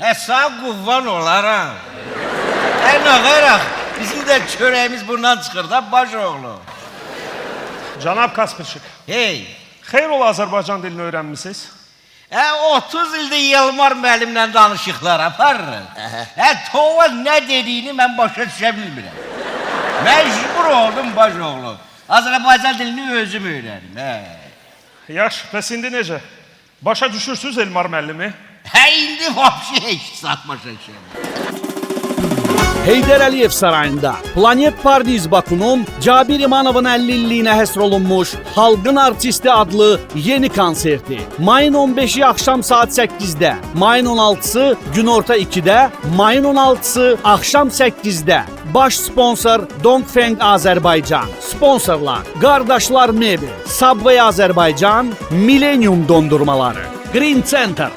Sağ quvvan olaram. Ne qayraq, bizim də çörəyimiz bundan çıxır da baş oğlu. Cənab Kasperçik, Hey, xeyr ola Azərbaycan dilini öyrənmisiniz? 30 ildir Yılmar müəllimlə danışıqlar aparırıq. Tova nə dediyini mən başa düşə bilmirəm. Məcbur oldum baş oğlu. Azərbaycan dilini özüm öyrənim. Yaxşı, bəs indi necə? Başa düşürsünüz Elmar müəllimi? İndi vapşi heç satmaşa şey. Heydər Əliyev sarayında Planet Pardiz Bakunun Cabir İmanovun 50 illiyinə həsr olunmuş Xalqın Artisti adlı yeni konserti. Mayın 15-i axşam saat 8-də, mayın 16-sı günorta 2-də, mayın 16-sı axşam 8-də. Baş sponsor Dongfeng Azərbaycan. Sponsorlar Qardaşlar Mebel, Subway Azərbaycan, Millennium dondurmaları, Green Center,